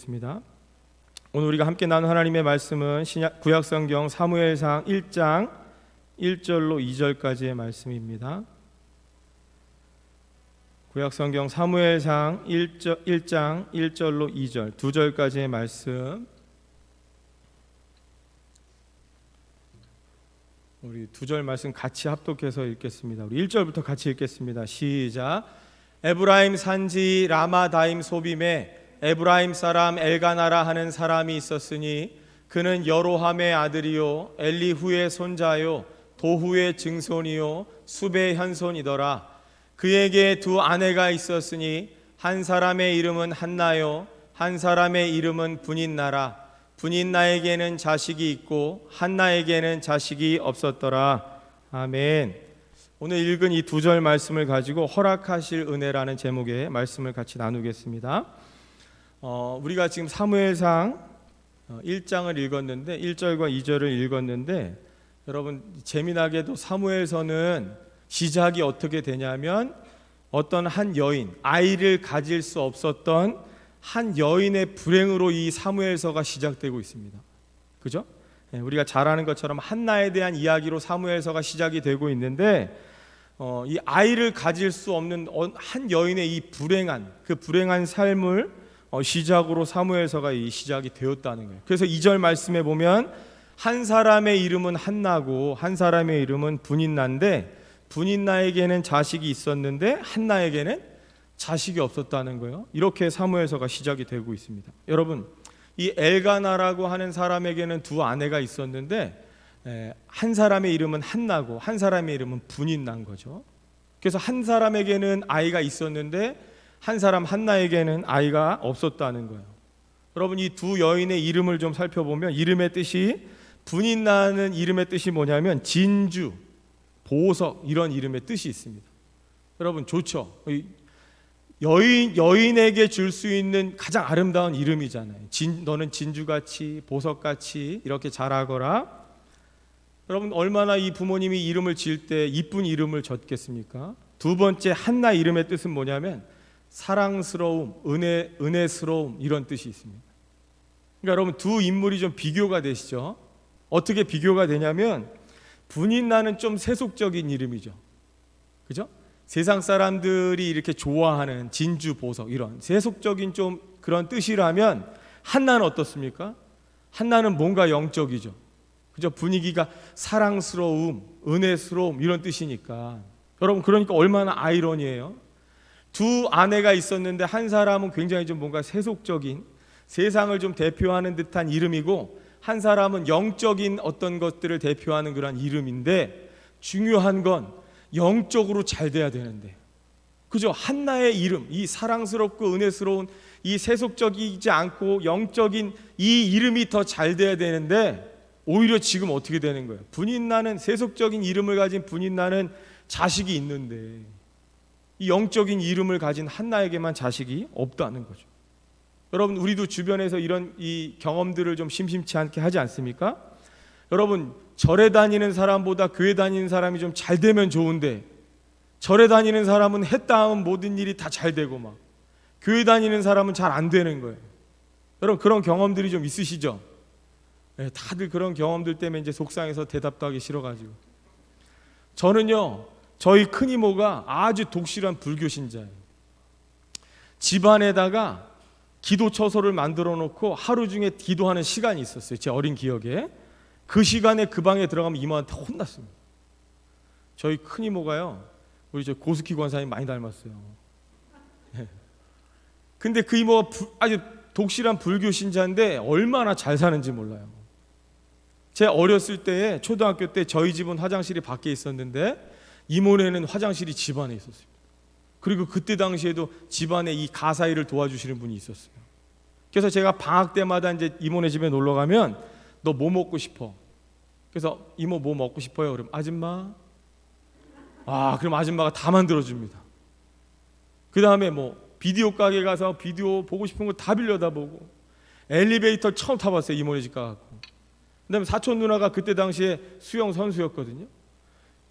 기도드리겠습니다. 오늘 우리가 함께 나눈 하나님의 말씀은 구약성경 사무엘상 1장 1절로 2절까지의 말씀입니다. 구약성경 사무엘상 1장 1절로 2절 2절까지의 말씀, 우리 2절 말씀 같이 합독해서 읽겠습니다. 우리 1절부터 같이 읽겠습니다. 시작. 에브라임 산지 라마다임 소빔에 에브라임 사람 엘가나라 하는 사람이 있었으니 그는 여로함의 아들이요 엘리후의 손자요 도후의 증손이요 숲의 현손이더라. 그에게 두 아내가 있었으니 한 사람의 이름은 한나요 한 사람의 이름은 분인나라. 분인나에게는 자식이 있고 한나에게는 자식이 없었더라. 아멘. 오늘 읽은 이 2절 말씀을 가지고 허락하실 은혜라는 제목의 말씀을 같이 나누겠습니다. 우리가 지금 사무엘상 1장을 읽었는데 1절과 2절을 읽었는데, 여러분 재미나게도 사무엘서는 시작이 어떻게 되냐면 어떤 한 여인, 아이를 가질 수 없었던 한 여인의 불행으로 이 사무엘서가 시작되고 있습니다. 그죠? 우리가 잘 아는 것처럼 한나에 대한 이야기로 사무엘서가 시작이 되고 있는데, 이 아이를 가질 수 없는 한 여인의 이 불행한 삶을 시작으로 사무엘서가 이 시작이 되었다는 거예요. 그래서 2절 말씀에 보면 한 사람의 이름은 한나고 한 사람의 이름은 분인나인데, 분인나에게는 자식이 있었는데 한나에게는 자식이 없었다는 거예요. 이렇게 사무엘서가 시작이 되고 있습니다. 여러분, 이 엘가나라고 하는 사람에게는 두 아내가 있었는데 한 사람의 이름은 한나고 한 사람의 이름은 분인나인 거죠. 그래서 한 사람에게는 아이가 있었는데 한 사람 한나에게는 아이가 없었다는 거예요. 여러분, 이 두 여인의 이름을 좀 살펴보면 이름의 뜻이, 분인나는 이름의 뜻이 뭐냐면 진주, 보석, 이런 이름의 뜻이 있습니다. 여러분 좋죠? 여인에게 줄 수 있는 가장 아름다운 이름이잖아요. 너는 진주같이 보석같이 이렇게 자라거라. 여러분 얼마나 이 부모님이 이름을 지을 때 이쁜 이름을 줬겠습니까? 두 번째 한나 이름의 뜻은 뭐냐면 사랑스러움, 은혜스러움, 이런 뜻이 있습니다. 그러니까 여러분 두 인물이 좀 비교가 되시죠? 어떻게 비교가 되냐면 분인나는 좀 세속적인 이름이죠. 그죠? 세상 사람들이 이렇게 좋아하는 진주, 보석, 이런 세속적인 좀 그런 뜻이라면 한나는 어떻습니까? 한나는 뭔가 영적이죠. 그죠? 분위기가 사랑스러움, 은혜스러움, 이런 뜻이니까. 여러분 그러니까 얼마나 아이러니해요. 두 아내가 있었는데 한 사람은 굉장히 좀 뭔가 세속적인, 세상을 좀 대표하는 듯한 이름이고, 한 사람은 영적인 어떤 것들을 대표하는 그런 이름인데, 중요한 건 영적으로 잘 돼야 되는데, 그죠? 한나의 이름, 이 사랑스럽고 은혜스러운 이 세속적이지 않고 영적인 이 이름이 더 잘 돼야 되는데, 오히려 지금 어떻게 되는 거예요? 분인나는, 세속적인 이름을 가진 분인나는 자식이 있는데 이 영적인 이름을 가진 한나에게만 자식이 없다는 거죠. 여러분 우리도 주변에서 이런 이 경험들을 좀 심심치 않게 하지 않습니까? 여러분 절에 다니는 사람보다 교회 다니는 사람이 좀 잘 되면 좋은데, 절에 다니는 사람은 했다 하면 모든 일이 다 잘 되고 막 교회 다니는 사람은 잘 안 되는 거예요. 여러분 그런 경험들이 좀 있으시죠? 네, 다들 그런 경험들 때문에 이제 속상해서 대답도 하기 싫어가지고. 저는요, 저희 큰 이모가 아주 독실한 불교 신자예요. 집안에다가 기도 처소를 만들어 놓고 하루 중에 기도하는 시간이 있었어요. 제 어린 기억에. 그 시간에 그 방에 들어가면 이모한테 혼났습니다. 저희 큰 이모가요, 우리 저 고스키 권사님 많이 닮았어요. 근데 그 이모가 아주 독실한 불교 신자인데 얼마나 잘 사는지 몰라요. 제 어렸을 때에 초등학교 때 저희 집은 화장실이 밖에 있었는데 이모네는 화장실이 집안에 있었습니다. 그리고 그때 당시에도 집안에 이 가사일을 도와주시는 분이 있었어요. 그래서 제가 방학 때마다 이제 이모네 집에 놀러 가면 너 뭐 먹고 싶어? 그래서 이모 뭐 먹고 싶어요? 그럼 아줌마. 그럼 아줌마가 다 만들어줍니다. 그 다음에 뭐 비디오 가게 가서 비디오 보고 싶은 거 다 빌려다 보고, 엘리베이터 처음 타봤어요. 이모네 집 가갖고. 그 다음에 사촌 누나가 그때 당시에 수영 선수였거든요.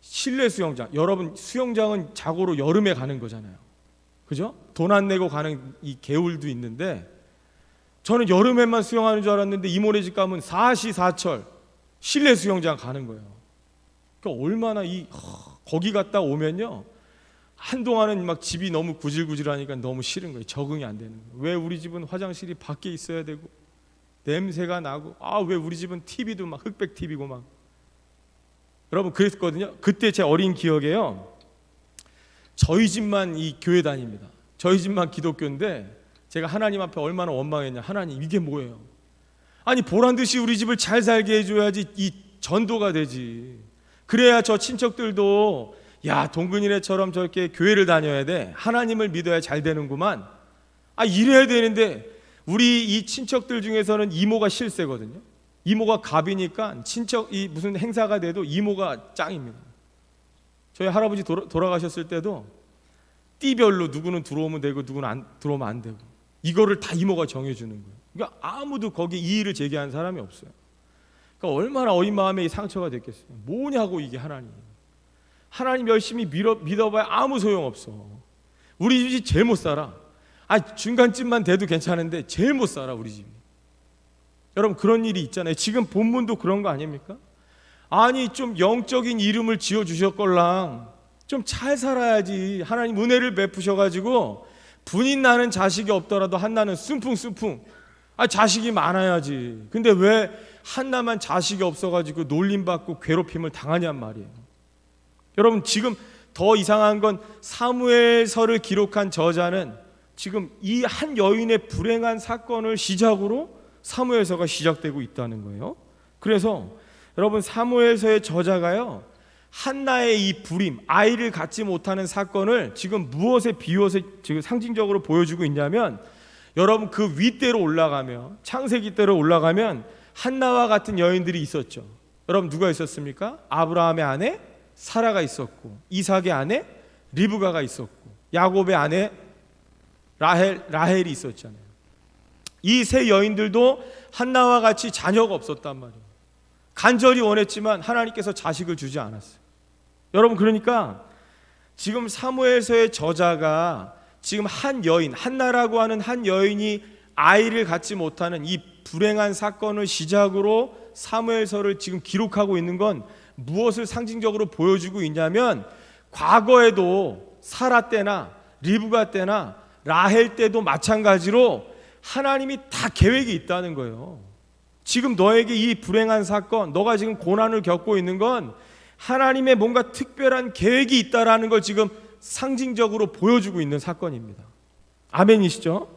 실내 수영장, 여러분 수영장은 자고로 여름에 가는 거잖아요. 그죠? 돈 안 내고 가는 이 개울도 있는데 저는 여름에만 수영하는 줄 알았는데 이모네 집 가면 사시사철 실내 수영장 가는 거예요. 그러니까 얼마나 거기 갔다 오면요, 한동안은 막 집이 너무 구질구질하니까 너무 싫은 거예요. 적응이 안 되는 거예요. 왜 우리 집은 화장실이 밖에 있어야 되고 냄새가 나고, 왜 우리 집은 TV도 막 흑백 TV고 막. 여러분 그랬거든요. 그때 제 어린 기억에요, 저희 집만 이 교회 다닙니다. 저희 집만 기독교인데 제가 하나님 앞에 얼마나 원망했냐. 하나님, 이게 뭐예요? 아니 보란듯이 우리 집을 잘 살게 해줘야지 이 전도가 되지. 그래야 저 친척들도 야, 동근이네처럼 저렇게 교회를 다녀야 돼, 하나님을 믿어야 잘 되는구만, 이래야 되는데 우리 이 친척들 중에서는 이모가 실세거든요. 이모가 갑이니까 친척이 무슨 행사가 돼도 이모가 짱입니다. 저희 할아버지 돌아가셨을 때도 띠별로 누구는 들어오면 되고 누구는 들어오면 안 되고, 이거를 다 이모가 정해주는 거예요. 그러니까 아무도 거기 이의를 제기하는 사람이 없어요. 그러니까 얼마나 어린 마음에 이 상처가 됐겠어요. 뭐냐고 이게. 하나님 열심히 믿어봐야 아무 소용없어. 우리 집이 제일 못 살아. 중간쯤만 돼도 괜찮은데 제일 못 살아 우리 집이. 여러분 그런 일이 있잖아요. 지금 본문도 그런 거 아닙니까? 아니 좀 영적인 이름을 지어주셨걸랑 좀 잘 살아야지. 하나님 은혜를 베푸셔가지고 분인 나는 자식이 없더라도 한나는 순풍순풍 자식이 많아야지. 근데 왜 한나만 자식이 없어가지고 놀림받고 괴롭힘을 당하냔 말이에요. 여러분 지금 더 이상한 건 사무엘서를 기록한 저자는 지금 이 한 여인의 불행한 사건을 시작으로 사무엘서가 시작되고 있다는 거예요. 그래서 여러분 사무엘서의 저자가요, 한나의 이 불임, 아이를 갖지 못하는 사건을 지금 무엇에 비유해서 지금 상징적으로 보여주고 있냐면, 여러분 그 윗대로 올라가면, 창세기 때로 올라가면 한나와 같은 여인들이 있었죠. 여러분 누가 있었습니까? 아브라함의 아내 사라가 있었고, 이삭의 아내 리브가가 있었고, 야곱의 아내 라헬이 있었잖아요. 이 세 여인들도 한나와 같이 자녀가 없었단 말이에요. 간절히 원했지만 하나님께서 자식을 주지 않았어요. 여러분 그러니까 지금 사무엘서의 저자가 지금 한 여인, 한나라고 하는 한 여인이 아이를 갖지 못하는 이 불행한 사건을 시작으로 사무엘서를 지금 기록하고 있는 건 무엇을 상징적으로 보여주고 있냐면, 과거에도 사라 때나 리브가 때나 라헬 때도 마찬가지로 하나님이 다 계획이 있다는 거예요. 지금 너에게 이 불행한 사건, 너가 지금 고난을 겪고 있는 건 하나님의 뭔가 특별한 계획이 있다라는 걸 지금 상징적으로 보여주고 있는 사건입니다. 아멘이시죠?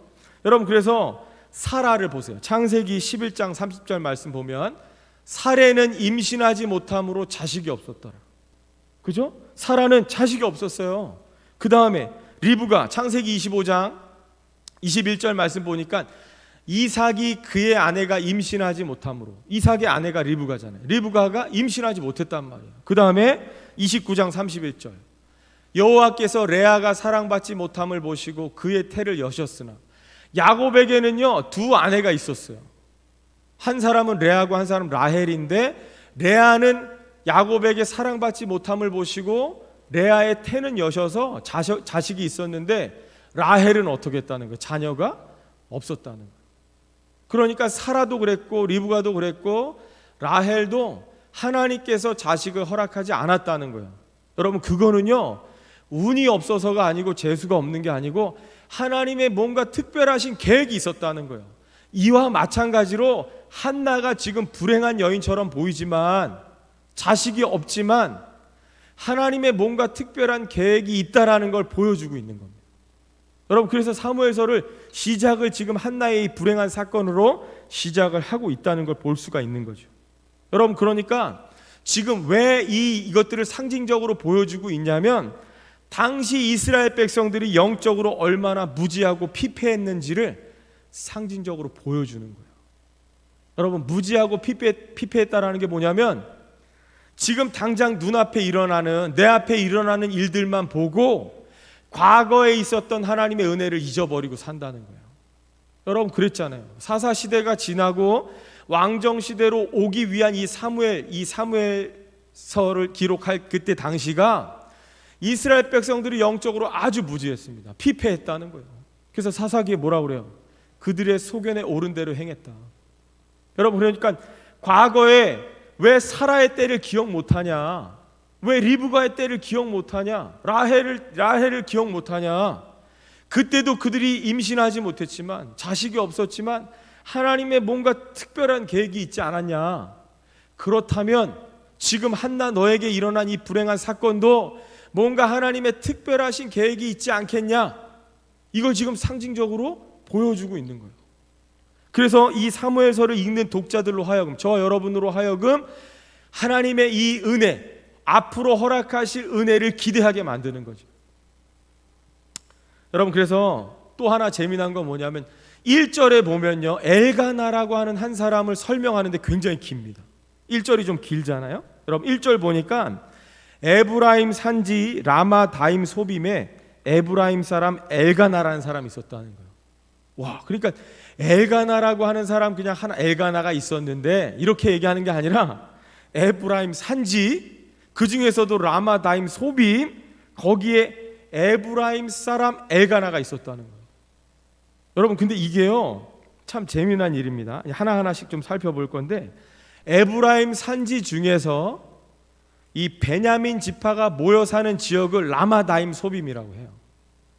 여러분 그래서 사라를 보세요. 창세기 11장 30절 말씀 보면 사레는 임신하지 못함으로 자식이 없었더라. 그죠? 사라는 자식이 없었어요. 그 다음에 리브가 창세기 25장 21절 말씀 보니까 이삭이 그의 아내가 임신하지 못함으로, 이삭의 아내가 리브가잖아요. 리브가가 임신하지 못했단 말이에요. 그 다음에 29장 31절 여호와께서 레아가 사랑받지 못함을 보시고 그의 태를 여셨으나, 야곱에게는요 두 아내가 있었어요. 한 사람은 레아고 한 사람은 라헬인데, 레아는 야곱에게 사랑받지 못함을 보시고 레아의 태는 여셔서 자식이 있었는데, 라헬은 어떻게 했다는 거예요? 자녀가 없었다는 거예요. 그러니까 사라도 그랬고 리브가도 그랬고 라헬도 하나님께서 자식을 허락하지 않았다는 거예요. 여러분 그거는요 운이 없어서가 아니고 재수가 없는 게 아니고 하나님의 뭔가 특별하신 계획이 있었다는 거예요. 이와 마찬가지로 한나가 지금 불행한 여인처럼 보이지만, 자식이 없지만 하나님의 뭔가 특별한 계획이 있다라는 걸 보여주고 있는 겁니다. 여러분 그래서 사무엘서를 시작을 지금 한나의 이 불행한 사건으로 시작을 하고 있다는 걸 볼 수가 있는 거죠. 여러분 그러니까 지금 왜 이것들을 상징적으로 보여주고 있냐면, 당시 이스라엘 백성들이 영적으로 얼마나 무지하고 피폐했는지를 상징적으로 보여주는 거예요. 여러분 무지하고 피폐했다라는 게 뭐냐면, 지금 당장 눈앞에 일어나는, 내 앞에 일어나는 일들만 보고 과거에 있었던 하나님의 은혜를 잊어버리고 산다는 거예요. 여러분 그랬잖아요. 사사시대가 지나고 왕정시대로 오기 위한 이 사무엘서를 기록할 그때 당시가 이스라엘 백성들이 영적으로 아주 무지했습니다. 피폐했다는 거예요. 그래서 사사기에 뭐라고 그래요? 그들의 소견에 옳은 대로 행했다. 여러분, 그러니까 과거에 왜 사라의 때를 기억 못하냐, 왜 리브가의 때를 기억 못하냐, 라헬을 기억 못하냐. 그때도 그들이 임신하지 못했지만, 자식이 없었지만 하나님의 뭔가 특별한 계획이 있지 않았냐. 그렇다면 지금 한나 너에게 일어난 이 불행한 사건도 뭔가 하나님의 특별하신 계획이 있지 않겠냐. 이걸 지금 상징적으로 보여주고 있는 거예요. 그래서 이 사무엘서를 읽는 독자들로 하여금, 저와 여러분으로 하여금 하나님의 이 은혜, 앞으로 허락하실 은혜를 기대하게 만드는 거죠. 여러분, 그래서 또 하나 재미난 건 뭐냐면 1절에 보면요, 엘가나라고 하는 한 사람을 설명하는데 굉장히 깁니다. 1절이 좀 길잖아요. 여러분, 1절 보니까 에브라임 산지 라마다임 소빔에 에브라임 사람 엘가나라는 사람이 있었다는 거예요. 와, 그러니까 엘가나라고 하는 사람, 그냥 하나 엘가나가 있었는데 이렇게 얘기하는 게 아니라 에브라임 산지, 그 중에서도 라마다임 소빔, 거기에 에브라임 사람 엘가나가 있었다는 거예요. 여러분, 근데 이게요 참 재미난 일입니다. 하나하나씩 좀 살펴볼 건데, 에브라임 산지 중에서 이 베냐민 지파가 모여 사는 지역을 라마다임 소빔이라고 해요.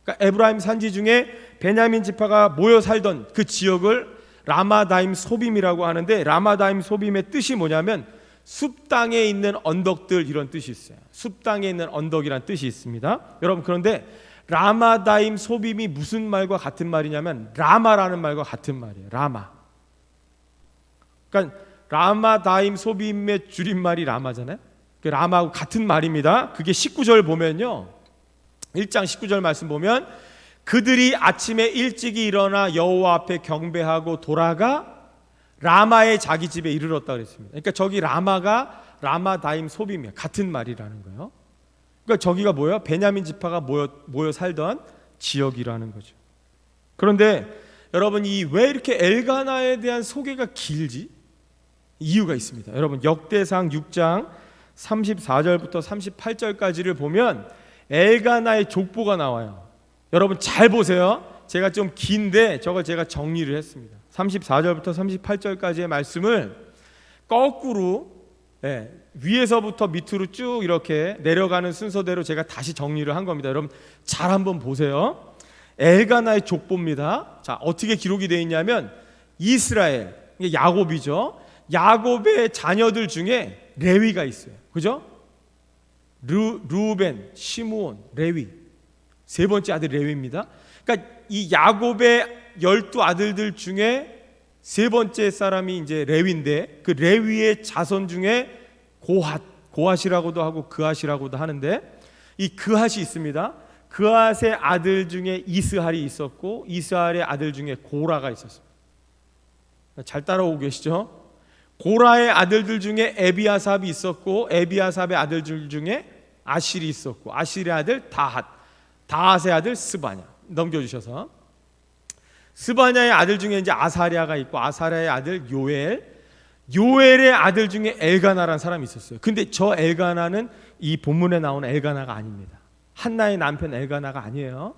그러니까 에브라임 산지 중에 베냐민 지파가 모여 살던 그 지역을 라마다임 소빔이라고 하는데, 라마다임 소빔의 뜻이 뭐냐면 숲 땅에 있는 언덕들, 이런 뜻이 있어요. 숲 땅에 있는 언덕이란 뜻이 있습니다. 여러분, 그런데 라마다임 소빔이 무슨 말과 같은 말이냐면 라마라는 말과 같은 말이에요. 라마. 그러니까 라마다임 소빔의 줄임말이 라마잖아요. 그 라마하고 같은 말입니다. 그게 19절 보면요, 1장 19절 말씀 보면 그들이 아침에 일찍이 일어나 여호와 앞에 경배하고 돌아가 라마의 자기 집에 이르렀다 그랬습니다. 그러니까 저기 라마가 라마다임 소빔이에요. 같은 말이라는 거예요. 그러니까 저기가 뭐예요? 베냐민 지파가 모여 살던 지역이라는 거죠. 그런데 여러분, 이 왜 이렇게 엘가나에 대한 소개가 길지? 이유가 있습니다. 여러분, 역대상 6장 34절부터 38절까지를 보면 엘가나의 족보가 나와요. 여러분 잘 보세요. 제가 좀 긴데 저걸 제가 정리를 했습니다. 34절부터 38절까지의 말씀을 거꾸로, 위에서부터 밑으로 쭉 이렇게 내려가는 순서대로 제가 다시 정리를 한 겁니다. 여러분 잘 한번 보세요. 엘가나의 족보입니다. 자, 어떻게 기록이 되어 있냐면 이스라엘, 이게 야곱이죠. 야곱의 자녀들 중에 레위가 있어요. 그죠? 루벤, 시므온, 레위. 세 번째 아들 레위입니다. 그러니까 이 야곱의 12아들들 중에 세 번째 사람이 이제 레위인데, 그 레위의 자손 중에 고핫이라고도 하고 그핫이라고도 하는데, 이 그핫이 있습니다. 그핫의 아들 중에 이스할이 있었고, 이스할의 아들 중에 고라가 있었습니다. 잘 따라오고 계시죠? 고라의 아들들 중에 에비아삽이 있었고, 에비아삽의 아들들 중에 아실이 있었고, 아실의 아들 다핫의 아들 스바냐. 넘겨주셔서, 스바냐의 아들 중에 이제 아사랴가 있고, 아사랴의 아들 요엘의 아들 중에 엘가나라는 사람이 있었어요. 근데 저 엘가나는 이 본문에 나오는 엘가나가 아닙니다. 한나의 남편 엘가나가 아니에요.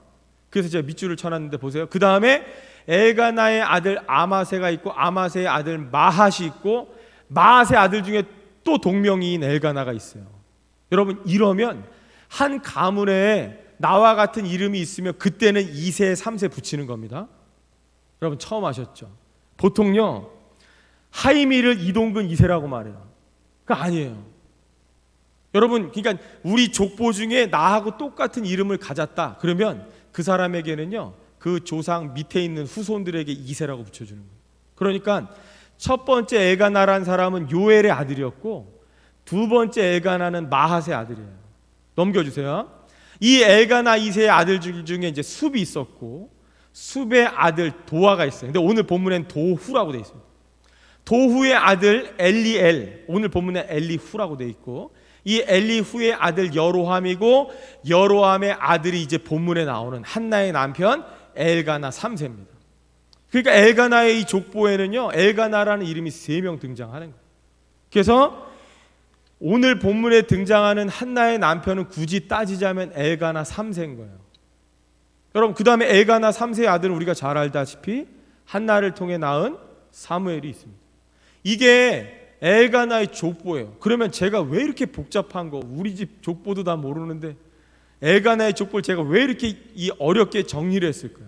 그래서 제가 밑줄을 쳐놨는데 보세요. 그 다음에 엘가나의 아들 아마세가 있고, 아마세의 아들 마핫이 있고, 마핫의 아들 중에 또 동명이인 엘가나가 있어요. 여러분, 이러면 한 가문에 나와 같은 이름이 있으면 그때는 2세 3세 붙이는 겁니다. 여러분 처음 아셨죠? 보통요 하이미를 이동근 2세라고 말해요. 그거 아니에요. 여러분, 그러니까 우리 족보 중에 나하고 똑같은 이름을 가졌다 그러면 그 사람에게는요 그 조상 밑에 있는 후손들에게 2세라고 붙여주는 거예요. 그러니까 첫 번째 엘가나라는 사람은 요엘의 아들이었고, 두 번째 엘가나는 마핫의 아들이에요. 넘겨주세요. 이 엘가나 2세의 아들 중에 이제 숲이 있었고, 숲의 아들 도아가 있어요. 근데 오늘 본문엔 도후라고 되어 있습니다. 도후의 아들 엘리엘, 오늘 본문에 엘리후라고 되어 있고, 이 엘리후의 아들 여로함이고, 여로함의 아들이 이제 본문에 나오는 한나의 남편 엘가나 3세입니다. 그러니까 엘가나의 이 족보에는요 엘가나라는 이름이 3명 등장하는 거예요. 그래서 오늘 본문에 등장하는 한나의 남편은 굳이 따지자면 엘가나 3세인 거예요. 여러분, 그 다음에 엘가나 3세의 아들은 우리가 잘 알다시피 한나를 통해 낳은 사무엘이 있습니다. 이게 엘가나의 족보예요. 그러면 제가 왜 이렇게 복잡한 거, 우리 집 족보도 다 모르는데 엘가나의 족보를 제가 왜 이렇게 어렵게 정리를 했을까요?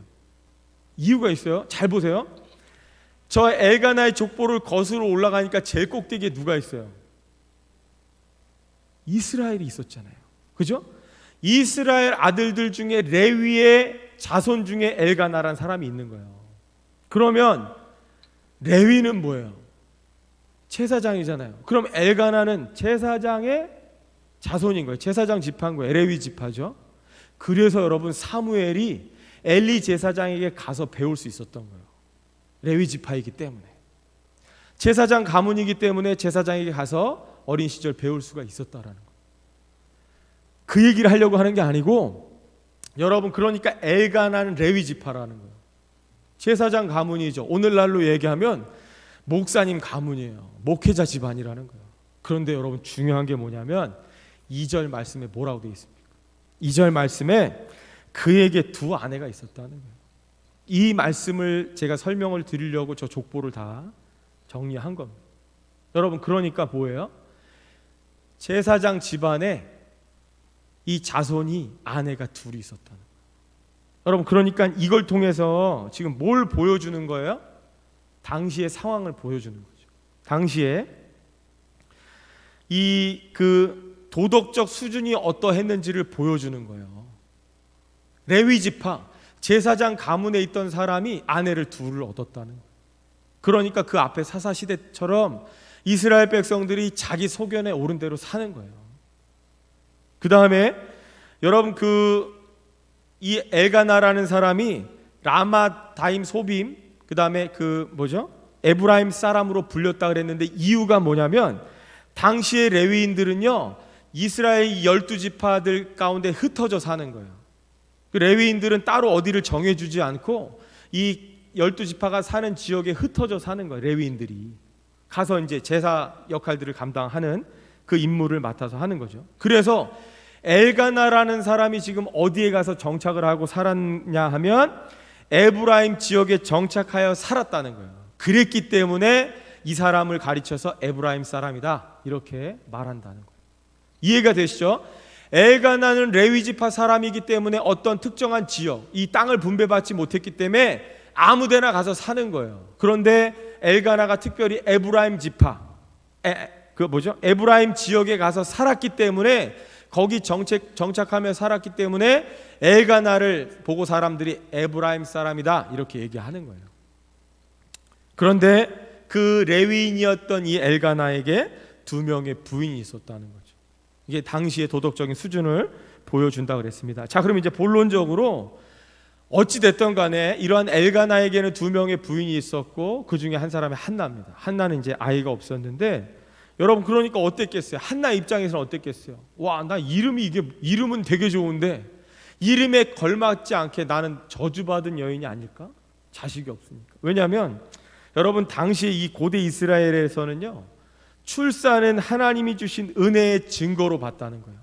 이유가 있어요. 잘 보세요. 저 엘가나의 족보를 거슬러 올라가니까 제일 꼭대기에 누가 있어요? 이스라엘이 있었잖아요. 그죠? 이스라엘 아들들 중에 레위의 자손 중에 엘가나라는 사람이 있는 거예요. 그러면 레위는 뭐예요? 제사장이잖아요. 그럼 엘가나는 제사장의 자손인 거예요. 제사장 지파인 거예요. 레위 지파죠. 그래서 여러분 사무엘이 엘리 제사장에게 가서 배울 수 있었던 거예요. 레위 지파이기 때문에. 제사장 가문이기 때문에 제사장에게 가서 어린 시절 배울 수가 있었다라는 거예요. 그 얘기를 하려고 하는 게 아니고 여러분 그러니까 엘가나는 레위 지파라는 거예요. 제사장 가문이죠. 오늘날로 얘기하면 목사님 가문이에요. 목회자 집안이라는 거예요. 그런데 여러분 중요한 게 뭐냐면 2절 말씀에 뭐라고 되어 있습니까? 2절 말씀에 그에게 두 아내가 있었다는 거예요. 이 말씀을 제가 설명을 드리려고 저 족보를 다 정리한 겁니다. 여러분 그러니까 뭐예요? 제사장 집안에 이 자손이 아내가 둘이 있었다는 거예요. 여러분 그러니까 이걸 통해서 지금 뭘 보여주는 거예요? 당시의 상황을 보여주는 거죠. 당시에 이 도덕적 수준이 어떠했는지를 보여주는 거예요. 레위 지파 제사장 가문에 있던 사람이 아내를 둘을 얻었다는 거예요. 그러니까 그 앞에 사사시대처럼 이스라엘 백성들이 자기 소견에 옳은 대로 사는 거예요. 그 다음에 여러분 이 엘가나라는 사람이 라마다임 소빔 그 다음에 에브라임 사람으로 불렸다 그랬는데 이유가 뭐냐면 당시의 레위인들은요 이스라엘 12지파들 가운데 흩어져 사는 거예요. 그 레위인들은 따로 어디를 정해주지 않고 이 12지파가 사는 지역에 흩어져 사는 거예요. 레위인들이 가서 이제 제사 역할들을 감당하는 그 임무를 맡아서 하는 거죠. 그래서 엘가나라는 사람이 지금 어디에 가서 정착을 하고 살았냐 하면 에브라임 지역에 정착하여 살았다는 거예요. 그랬기 때문에 이 사람을 가리쳐서 에브라임 사람이다 이렇게 말한다는 거예요. 이해가 되시죠? 엘가나는 레위지파 사람이기 때문에 어떤 특정한 지역, 이 땅을 분배받지 못했기 때문에 아무데나 가서 사는 거예요. 그런데 엘가나가 특별히 에브라임 지파, 에브라임 지역에 가서 살았기 때문에 거기 정착하며 살았기 때문에 엘가나를 보고 사람들이 에브라임 사람이다 이렇게 얘기하는 거예요. 그런데 그 레위인이었던 이 엘가나에게 두 명의 부인이 있었다는 거죠. 이게 당시의 도덕적인 수준을 보여준다 그랬습니다. 자, 그럼 이제 본론적으로 어찌 됐든 간에 이러한 엘가나에게는 두 명의 부인이 있었고 그 중에 한 사람이 한나입니다. 한나는 이제 아이가 없었는데 여러분 그러니까 어땠겠어요? 한나 입장에서는 어땠겠어요? 와, 나 이름은 되게 좋은데 이름에 걸맞지 않게 나는 저주받은 여인이 아닐까? 자식이 없으니까. 왜냐하면 여러분 당시에 이 고대 이스라엘에서는요 출산은 하나님이 주신 은혜의 증거로 봤다는 거예요.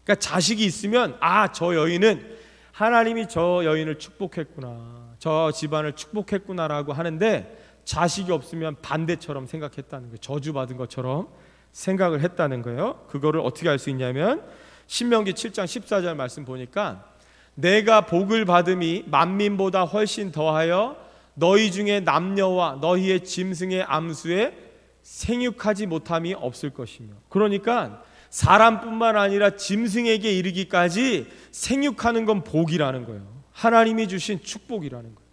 그러니까 자식이 있으면 저 여인은 하나님이 저 여인을 축복했구나, 저 집안을 축복했구나라고 하는데 자식이 없으면 반대처럼 생각했다는 거예요. 저주받은 것처럼 생각을 했다는 거예요. 그거를 어떻게 알 수 있냐면 신명기 7장 14절 말씀 보니까 내가 복을 받음이 만민보다 훨씬 더하여 너희 중에 남녀와 너희의 짐승의 암수에 생육하지 못함이 없을 것이며, 그러니까 사람뿐만 아니라 짐승에게 이르기까지 생육하는 건 복이라는 거예요. 하나님이 주신 축복이라는 거예요.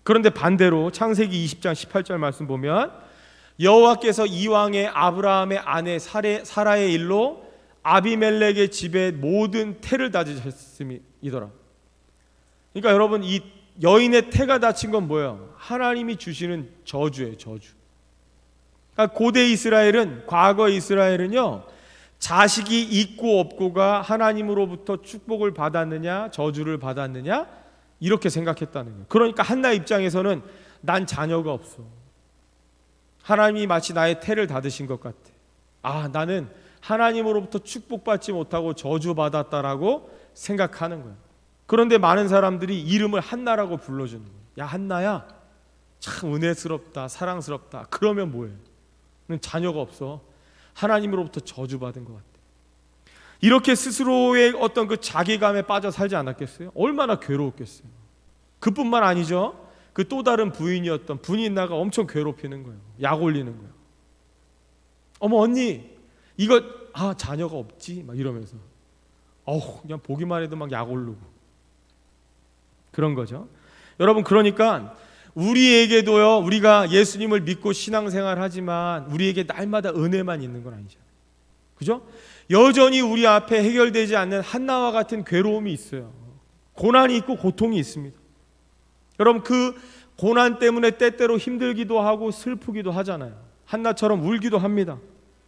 그런데 반대로 창세기 20장 18절 말씀 보면 여호와께서 이왕에 아브라함의 아내 사라의 일로 아비멜렉의 집에 모든 태를 다지셨음이더라. 그러니까 여러분 이 여인의 태가 다친 건 뭐예요? 하나님이 주시는 저주예요, 저주. 그러니까 고대 이스라엘은, 과거 이스라엘은요 자식이 있고 없고가 하나님으로부터 축복을 받았느냐 저주를 받았느냐 이렇게 생각했다는 거예요. 그러니까 한나 입장에서는 난 자녀가 없어, 하나님이 마치 나의 태를 닫으신 것 같아, 나는 하나님으로부터 축복받지 못하고 저주받았다라고 생각하는 거예요. 그런데 많은 사람들이 이름을 한나라고 불러주는 거예요. 야 한나야 참 은혜스럽다 사랑스럽다. 그러면 뭐해? 는 자녀가 없어. 하나님으로부터 저주받은 것 같아. 이렇게 스스로의 어떤 그 자기감에 빠져 살지 않았겠어요? 얼마나 괴로웠겠어요. 그뿐만 아니죠. 그 또 다른 부인이었던 분인나가 엄청 괴롭히는 거예요. 약 올리는 거예요. 어머 언니 이거 자녀가 없지 막 이러면서 그냥 보기만 해도 막 약 오르고 그런 거죠. 여러분 그러니까 우리에게도요, 우리가 예수님을 믿고 신앙생활 하지만 우리에게 날마다 은혜만 있는 건 아니잖아요. 그죠? 여전히 우리 앞에 해결되지 않는 한나와 같은 괴로움이 있어요. 고난이 있고 고통이 있습니다. 여러분 그 고난 때문에 때때로 힘들기도 하고 슬프기도 하잖아요. 한나처럼 울기도 합니다.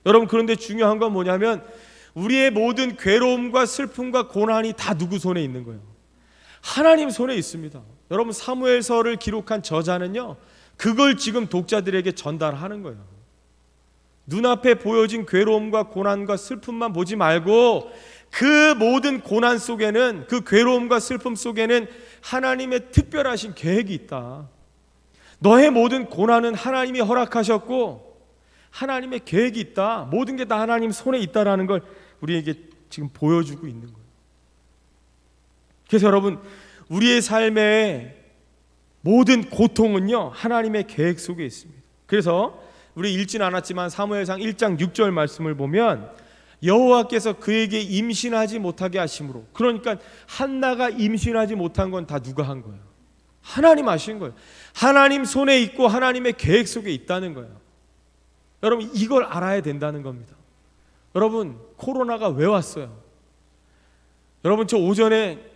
여러분 그런데 중요한 건 뭐냐면 우리의 모든 괴로움과 슬픔과 고난이 다 누구 손에 있는 거예요? 하나님 손에 있습니다. 여러분 사무엘서를 기록한 저자는요 그걸 지금 독자들에게 전달하는 거예요. 눈앞에 보여진 괴로움과 고난과 슬픔만 보지 말고 그 모든 고난 속에는, 그 괴로움과 슬픔 속에는 하나님의 특별하신 계획이 있다. 너의 모든 고난은 하나님이 허락하셨고 하나님의 계획이 있다. 모든 게 다 하나님 손에 있다라는 걸 우리에게 지금 보여주고 있는 거예요. 그래서 여러분 우리의 삶의 모든 고통은요 하나님의 계획 속에 있습니다. 그래서 우리 읽진 않았지만 사무엘상 1장 6절 말씀을 보면 여호와께서 그에게 임신하지 못하게 하심으로, 그러니까 한나가 임신하지 못한 건 다 누가 한 거예요? 하나님 하신 거예요. 하나님 손에 있고 하나님의 계획 속에 있다는 거예요. 여러분 이걸 알아야 된다는 겁니다. 여러분 코로나가 왜 왔어요? 여러분 저 오전에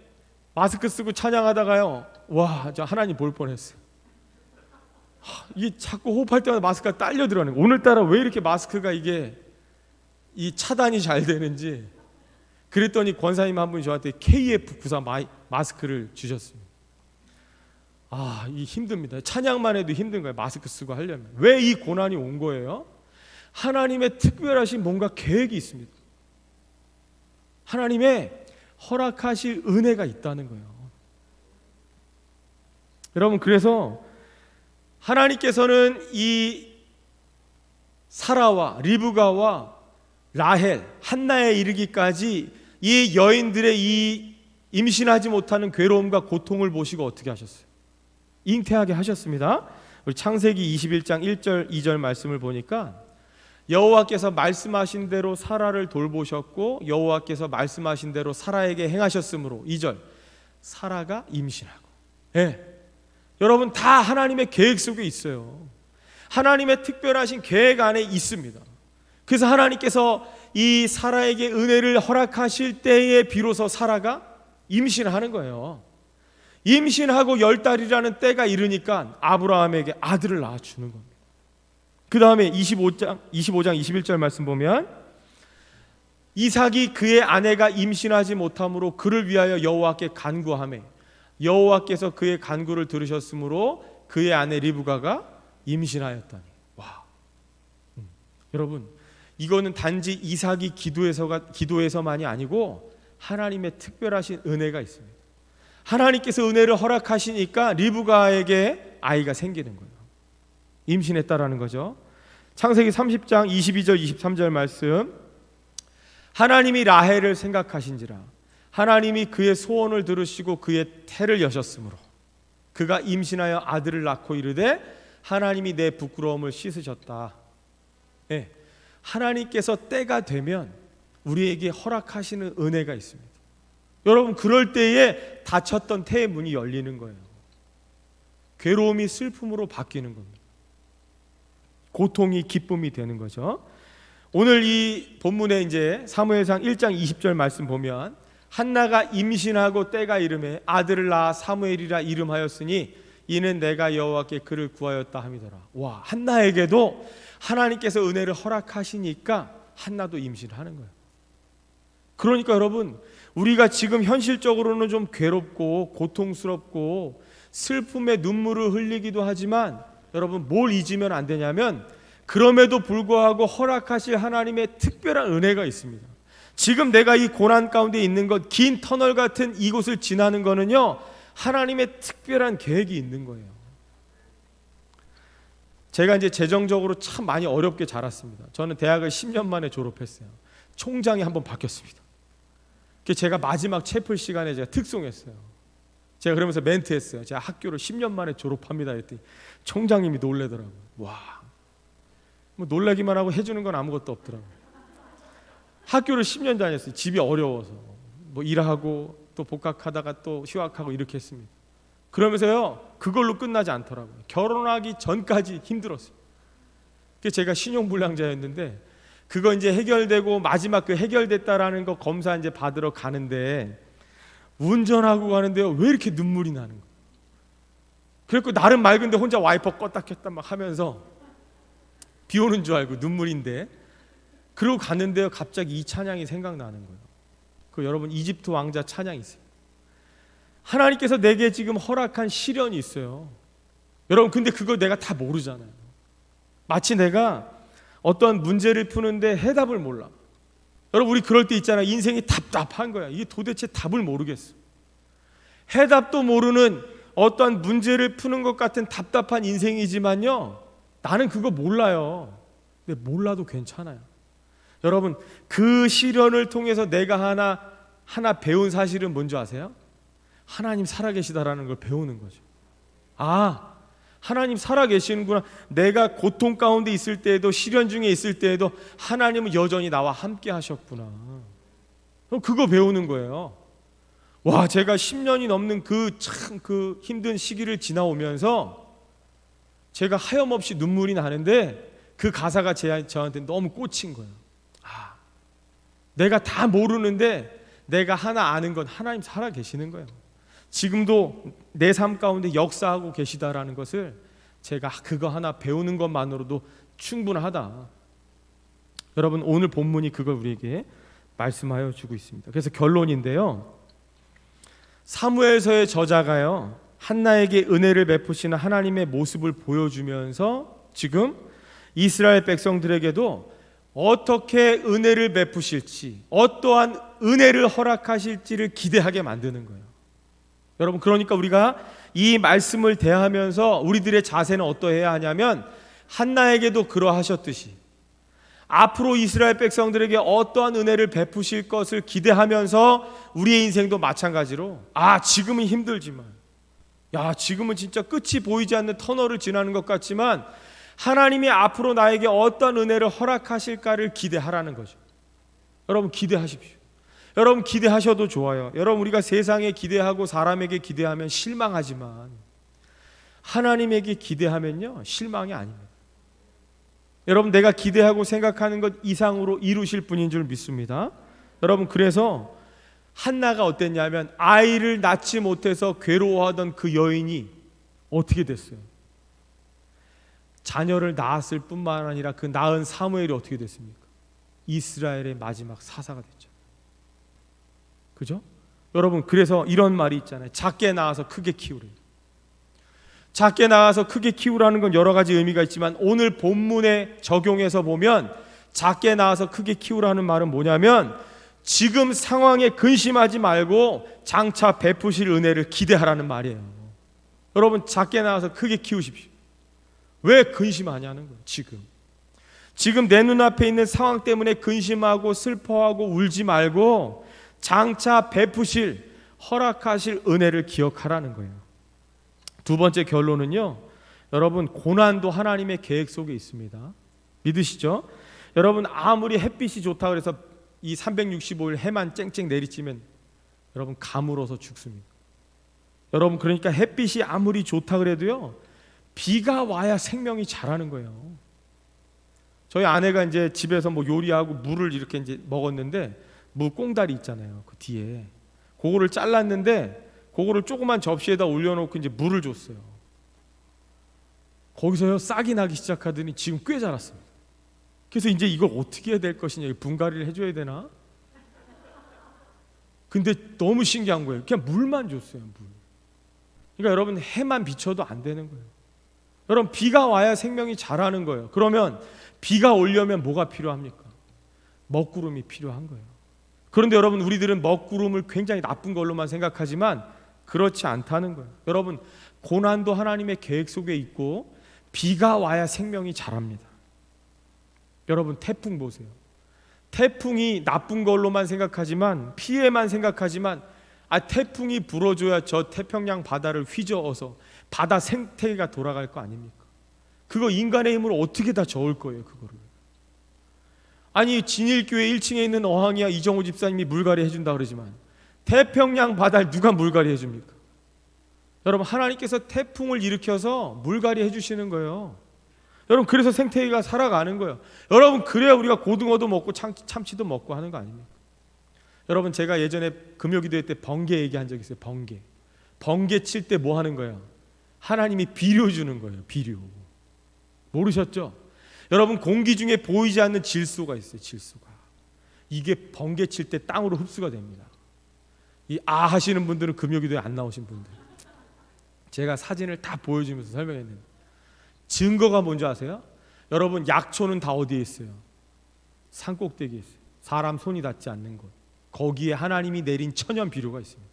마스크 쓰고 찬양하다가요 저 하나님 볼 뻔했어요. 이게 자꾸 호흡할 때마다 마스크가 딸려 들어가는 거예요. 오늘따라 왜 이렇게 마스크가 이게 이 차단이 잘 되는지. 그랬더니 권사님 한 분이 저한테 KF94 마스크를 주셨습니다. 이 힘듭니다. 찬양만 해도 힘든 거예요. 마스크 쓰고 하려면. 왜 이 고난이 온 거예요? 하나님의 특별하신 뭔가 계획이 있습니다. 하나님의 허락하실 은혜가 있다는 거예요. 여러분 그래서 하나님께서는 이 사라와 리브가와 라헬, 한나에 이르기까지 이 여인들의 이 임신하지 못하는 괴로움과 고통을 보시고 어떻게 하셨어요? 잉태하게 하셨습니다. 우리 창세기 21장 1절 2절 말씀을 보니까 여호와께서 말씀하신 대로 사라를 돌보셨고 여호와께서 말씀하신 대로 사라에게 행하셨으므로 2절 사라가 임신하고. 여러분 다 하나님의 계획 속에 있어요. 하나님의 특별하신 계획 안에 있습니다. 그래서 하나님께서 이 사라에게 은혜를 허락하실 때에 비로소 사라가 임신하는 거예요. 임신하고 10달이라는 때가 이르니까 아브라함에게 아들을 낳아주는 겁니다. 그 다음에 25장 21절 말씀 보면 이삭이 그의 아내가 임신하지 못함으로 그를 위하여 여호와께 간구하매 여호와께서 그의 간구를 들으셨으므로 그의 아내 리브가가 임신하였다니. 여러분 이거는 단지 이삭이 기도해서만이 아니고 하나님의 특별하신 은혜가 있습니다. 하나님께서 은혜를 허락하시니까 리브가에게 아이가 생기는 거예요. 임신했다라는 거죠. 창세기 30장 22절 23절 말씀, 하나님이 라헬을 생각하신지라 하나님이 그의 소원을 들으시고 그의 태를 여셨으므로 그가 임신하여 아들을 낳고 이르되 하나님이 내 부끄러움을 씻으셨다. 하나님께서 때가 되면 우리에게 허락하시는 은혜가 있습니다. 여러분 그럴 때에 닫혔던 태의 문이 열리는 거예요. 괴로움이 슬픔으로 바뀌는 겁니다. 고통이 기쁨이 되는 거죠. 오늘 이 본문에 이제 사무엘상 1장 20절 말씀 보면 한나가 임신하고 때가 이름에 아들을 낳아 사무엘이라 이름하였으니 이는 내가 여호와께 그를 구하였다 함이더라. 한나에게도 하나님께서 은혜를 허락하시니까 한나도 임신하는 거예요. 그러니까 여러분 우리가 지금 현실적으로는 좀 괴롭고 고통스럽고 슬픔의 눈물을 흘리기도 하지만 여러분 뭘 잊으면 안 되냐면 그럼에도 불구하고 허락하실 하나님의 특별한 은혜가 있습니다. 지금 내가 이 고난 가운데 있는 것, 긴 터널 같은 이곳을 지나는 거는요 하나님의 특별한 계획이 있는 거예요. 제가 이제 재정적으로 참 많이 어렵게 자랐습니다. 저는 대학을 10년 만에 졸업했어요. 총장이 한번 바뀌었습니다. 제가 마지막 채플 시간에 제가 특송했어요. 제가 그러면서 멘트했어요. 제가 학교를 10년 만에 졸업합니다 했더니 총장님이 놀래더라고요. 와, 뭐 놀라기만 하고 해주는 건 아무것도 없더라고요. 학교를 10년 다녔어요. 집이 어려워서 뭐 일하고 또 복학하다가 또 휴학하고 이렇게 했습니다. 그러면서요, 그걸로 끝나지 않더라고요. 결혼하기 전까지 힘들었어요. 제가 신용불량자였는데 그거 이제 해결되고 마지막 그 해결됐다라는 거 검사 이제 받으러 가는데 운전하고 가는데요, 왜 이렇게 눈물이 나는 거예요? 그래서 나름 맑은데 혼자 와이퍼 껐다 켰다 막 하면서 비 오는 줄 알고 눈물인데, 그러고 갔는데요, 갑자기 이 찬양이 생각나는 거예요. 그 여러분 이집트 왕자 찬양이 있어요. 하나님께서 내게 지금 허락한 시련이 있어요. 여러분 근데 그걸 내가 다 모르잖아요. 마치 내가 어떤 문제를 푸는데 해답을 몰라. 여러분 우리 그럴 때 있잖아요. 인생이 답답한 거야. 이게 도대체 답을 모르겠어. 해답도 모르는 어떤 문제를 푸는 것 같은 답답한 인생이지만요, 나는 그거 몰라요. 근데 몰라도 괜찮아요. 여러분 그 시련을 통해서 내가 하나 배운 사실은 뭔지 아세요? 하나님 살아계시다라는 걸 배우는 거죠. 아, 하나님 살아계시는구나. 내가 고통 가운데 있을 때에도, 시련 중에 있을 때에도 하나님은 여전히 나와 함께 하셨구나. 그거 배우는 거예요. 와, 제가 10년이 넘는 그 힘든 시기를 지나오면서 제가 하염없이 눈물이 나는데 그 가사가 저한테 너무 꽂힌 거예요. 아, 내가 다 모르는데 내가 하나 아는 건 하나님 살아계시는 거예요. 지금도 내 삶 가운데 역사하고 계시다라는 것을 제가 그거 하나 배우는 것만으로도 충분하다. 여러분 오늘 본문이 그걸 우리에게 말씀하여 주고 있습니다. 그래서 결론인데요, 사무엘서의 저자가요, 한나에게 은혜를 베푸시는 하나님의 모습을 보여주면서 지금 이스라엘 백성들에게도 어떻게 은혜를 베푸실지, 어떠한 은혜를 허락하실지를 기대하게 만드는 거예요. 여러분 그러니까 우리가 이 말씀을 대하면서 우리들의 자세는 어떠해야 하냐면, 한나에게도 그러하셨듯이 앞으로 이스라엘 백성들에게 어떠한 은혜를 베푸실 것을 기대하면서 우리의 인생도 마찬가지로, 아 지금은 힘들지만, 야 지금은 진짜 끝이 보이지 않는 터널을 지나는 것 같지만 하나님이 앞으로 나에게 어떤 은혜를 허락하실까를 기대하라는 거죠. 여러분 기대하십시오. 여러분 기대하셔도 좋아요. 여러분 우리가 세상에 기대하고 사람에게 기대하면 실망하지만 하나님에게 기대하면요 실망이 아닙니다. 여러분 내가 기대하고 생각하는 것 이상으로 이루실 분인 줄 믿습니다. 여러분 그래서 한나가 어땠냐면, 아이를 낳지 못해서 괴로워하던 그 여인이 어떻게 됐어요? 자녀를 낳았을 뿐만 아니라 그 낳은 사무엘이 어떻게 됐습니까? 이스라엘의 마지막 사사가 됐죠. 그죠? 여러분 그래서 이런 말이 있잖아요. 작게 낳아서 크게 키우래. 작게 낳아서 크게 키우라는 건 여러 가지 의미가 있지만 오늘 본문에 적용해서 보면 작게 낳아서 크게 키우라는 말은 뭐냐면, 지금 상황에 근심하지 말고 장차 베푸실 은혜를 기대하라는 말이에요. 여러분 작게 낳아서 크게 키우십시오. 왜 근심하냐는 거예요. 지금 내 눈앞에 있는 상황 때문에 근심하고 슬퍼하고 울지 말고 장차 베푸실, 허락하실 은혜를 기억하라는 거예요. 두 번째 결론은요, 여러분 고난도 하나님의 계획 속에 있습니다. 믿으시죠? 여러분 아무리 햇빛이 좋다 그래서 이 365일 해만 쨍쨍 내리치면 여러분 가물어서 죽습니다. 여러분 그러니까 햇빛이 아무리 좋다 그래도요, 비가 와야 생명이 자라는 거예요. 저희 아내가 이제 집에서 뭐 요리하고 물을 이렇게 이제 먹었는데, 무 꽁다리 있잖아요. 그 뒤에 그거를 잘랐는데 그거를 조그만 접시에다 올려놓고 이제 물을 줬어요. 거기서요 싹이 나기 시작하더니 지금 꽤 자랐습니다. 그래서 이제 이걸 어떻게 해야 될 것이냐, 분갈이를 해줘야 되나? 근데 너무 신기한 거예요. 그냥 물만 줬어요. 물. 그러니까 여러분 해만 비춰도 안 되는 거예요. 여러분 비가 와야 생명이 자라는 거예요. 그러면 비가 오려면 뭐가 필요합니까? 먹구름이 필요한 거예요. 그런데 여러분 우리들은 먹구름을 굉장히 나쁜 걸로만 생각하지만 그렇지 않다는 거예요. 여러분, 고난도 하나님의 계획 속에 있고 비가 와야 생명이 자랍니다. 여러분, 태풍 보세요. 태풍이 나쁜 걸로만 생각하지만, 피해만 생각하지만, 태풍이 불어줘야 저 태평양 바다를 휘저어서 바다 생태계가 돌아갈 거 아닙니까? 그거 인간의 힘으로 어떻게 다 저을 거예요, 그거를. 아니, 진일교회 1층에 있는 어항이야 이정호 집사님이 물갈이 해준다 그러지만 태평양 바다를 누가 물갈이 해줍니까? 여러분, 하나님께서 태풍을 일으켜서 물갈이 해주시는 거예요. 여러분, 그래서 생태계가 살아가는 거예요. 여러분, 그래야 우리가 고등어도 먹고 참치도 먹고 하는 거 아닙니까? 여러분, 제가 예전에 금요기도회 때 번개 얘기한 적 있어요. 번개 칠 때 뭐 하는 거예요? 하나님이 비료 주는 거예요. 비료. 모르셨죠? 여러분, 공기 중에 보이지 않는 질소가 있어요. 질소가. 이게 번개 칠 때 땅으로 흡수가 됩니다. 이 하시는 분들은 금요기도에 안 나오신 분들, 제가 사진을 다 보여주면서 설명했는데 증거가 뭔지 아세요? 여러분, 약초는 다 어디에 있어요? 산꼭대기에 있어요. 사람 손이 닿지 않는 곳. 거기에 하나님이 내린 천연 비료가 있습니다.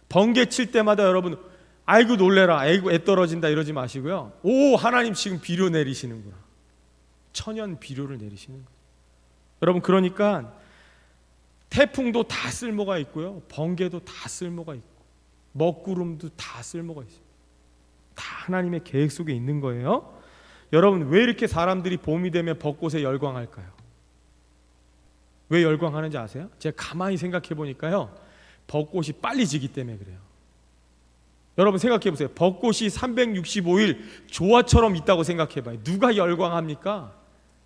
번개 칠 때마다 여러분, 아이고 놀래라, 아이고 애 떨어진다 이러지 마시고요. 오, 하나님 지금 비료 내리시는구나. 천연 비료를 내리시는 거예요. 여러분, 그러니까 태풍도 다 쓸모가 있고요, 번개도 다 쓸모가 있고, 먹구름도 다 쓸모가 있어요. 다 하나님의 계획 속에 있는 거예요. 여러분, 왜 이렇게 사람들이 봄이 되면 벚꽃에 열광할까요? 왜 열광하는지 아세요? 제가 가만히 생각해 보니까요, 벚꽃이 빨리 지기 때문에 그래요. 여러분, 생각해 보세요. 벚꽃이 365일 조화처럼 있다고 생각해 봐요. 누가 열광합니까?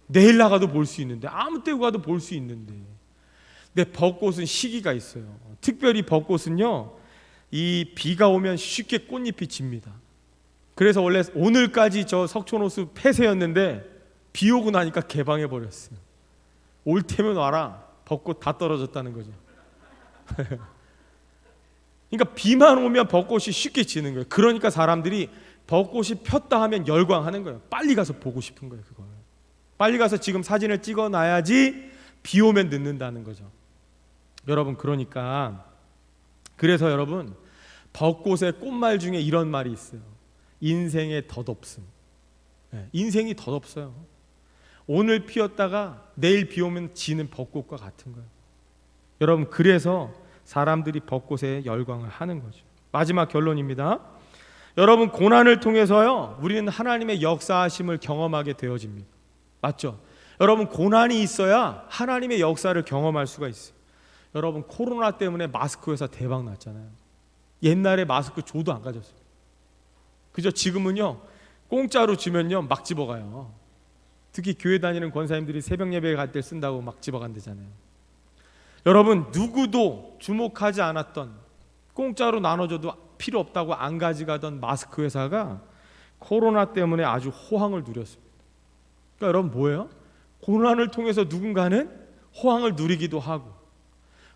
내일 나가도 볼 수 있는데, 아무 때 가도 볼 수 있는데. 근데 벚꽃은 시기가 있어요. 특별히 벚꽃은요, 이 비가 오면 쉽게 꽃잎이 집니다. 그래서 원래 오늘까지 저 석촌호수 폐쇄였는데 비 오고 나니까 개방해 버렸어요. 올 테면 와라. 벚꽃 다 떨어졌다는 거죠. 그러니까 비만 오면 벚꽃이 쉽게 지는 거예요. 그러니까 사람들이 벚꽃이 폈다 하면 열광하는 거예요. 빨리 가서 보고 싶은 거예요. 그걸 빨리 가서 지금 사진을 찍어놔야지 비 오면 늦는다는 거죠. 여러분, 그러니까 그래서 여러분, 벚꽃의 꽃말 중에 이런 말이 있어요. 인생의 덧없음. 인생이 덧없어요. 오늘 피었다가 내일 비 오면 지는 벚꽃과 같은 거예요. 여러분, 그래서 사람들이 벚꽃에 열광을 하는 거죠. 마지막 결론입니다. 여러분, 고난을 통해서요, 우리는 하나님의 역사하심을 경험하게 되어집니다. 맞죠? 여러분, 고난이 있어야 하나님의 역사를 경험할 수가 있어요. 여러분, 코로나 때문에 마스크 회사 대박 났잖아요. 옛날에 마스크 줘도 안 가졌어요. 그죠? 지금은요, 공짜로 주면요 막 집어가요. 특히 교회 다니는 권사님들이 새벽 예배 갈 때 쓴다고 막 집어간대잖아요. 여러분, 누구도 주목하지 않았던, 공짜로 나눠줘도 필요 없다고 안 가져가던 마스크 회사가 코로나 때문에 아주 호황을 누렸습니다. 그러니까 여러분, 뭐예요? 고난을 통해서 누군가는 호황을 누리기도 하고,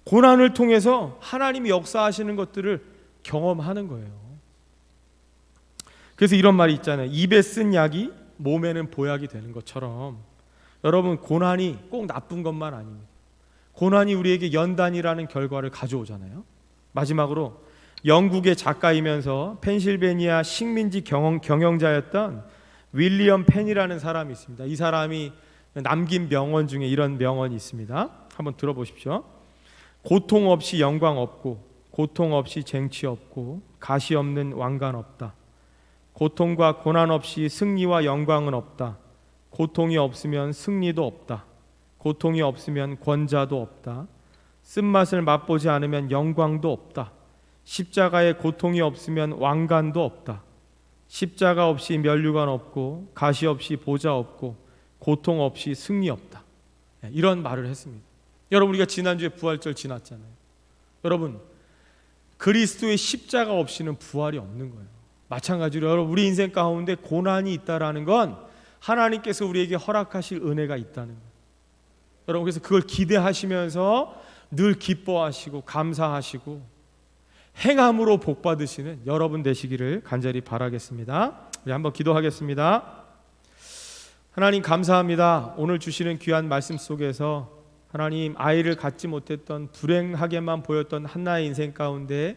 고난을 통해서 하나님이 역사하시는 것들을 경험하는 거예요. 그래서 이런 말이 있잖아요. 입에 쓴 약이 몸에는 보약이 되는 것처럼, 여러분, 고난이 꼭 나쁜 것만 아닙니다. 고난이 우리에게 연단이라는 결과를 가져오잖아요. 마지막으로 영국의 작가이면서 펜실베니아 식민지 경영자였던 윌리엄 펜이라는 사람이 있습니다. 이 사람이 남긴 명언 중에 이런 명언이 있습니다. 한번 들어보십시오. 고통 없이 영광 없고, 고통 없이 쟁취 없고, 가시 없는 왕관 없다. 고통과 고난 없이 승리와 영광은 없다. 고통이 없으면 승리도 없다. 고통이 없으면 권자도 없다. 쓴맛을 맛보지 않으면 영광도 없다. 십자가에 고통이 없으면 왕관도 없다. 십자가 없이 면류관 없고, 가시 없이 보좌 없고, 고통 없이 승리 없다. 이런 말을 했습니다. 여러분, 우리가 지난주에 부활절 지났잖아요. 여러분, 그리스도의 십자가 없이는 부활이 없는 거예요. 마찬가지로 여러분, 우리 인생 가운데 고난이 있다라는 건 하나님께서 우리에게 허락하실 은혜가 있다는 거예요. 여러분, 그래서 그걸 기대하시면서 늘 기뻐하시고 감사하시고 행함으로 복 받으시는 여러분 되시기를 간절히 바라겠습니다. 우리 한번 기도하겠습니다. 하나님, 감사합니다. 오늘 주시는 귀한 말씀 속에서 하나님, 아이를 갖지 못했던 불행하게만 보였던 한나의 인생 가운데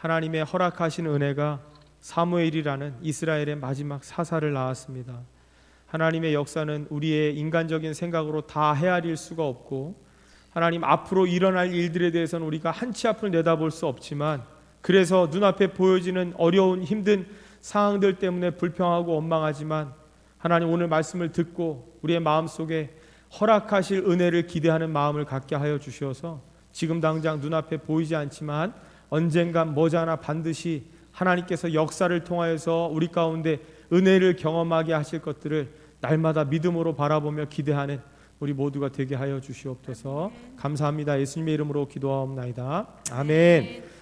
하나님의 허락하신 은혜가 사무엘이라는 이스라엘의 마지막 사사를 낳았습니다. 하나님의 역사는 우리의 인간적인 생각으로 다 헤아릴 수가 없고, 하나님 앞으로 일어날 일들에 대해서는 우리가 한치 앞을 내다볼 수 없지만, 그래서 눈앞에 보여지는 어려운 힘든 상황들 때문에 불평하고 원망하지만, 하나님 오늘 말씀을 듣고 우리의 마음속에 허락하실 은혜를 기대하는 마음을 갖게 하여 주셔서 지금 당장 눈앞에 보이지 않지만 언젠간 머지않아 반드시 하나님께서 역사를 통하여서 우리 가운데 은혜를 경험하게 하실 것들을 날마다 믿음으로 바라보며 기대하는 우리 모두가 되게 하여 주시옵소서. 감사합니다. 예수님의 이름으로 기도하옵나이다. 아멘.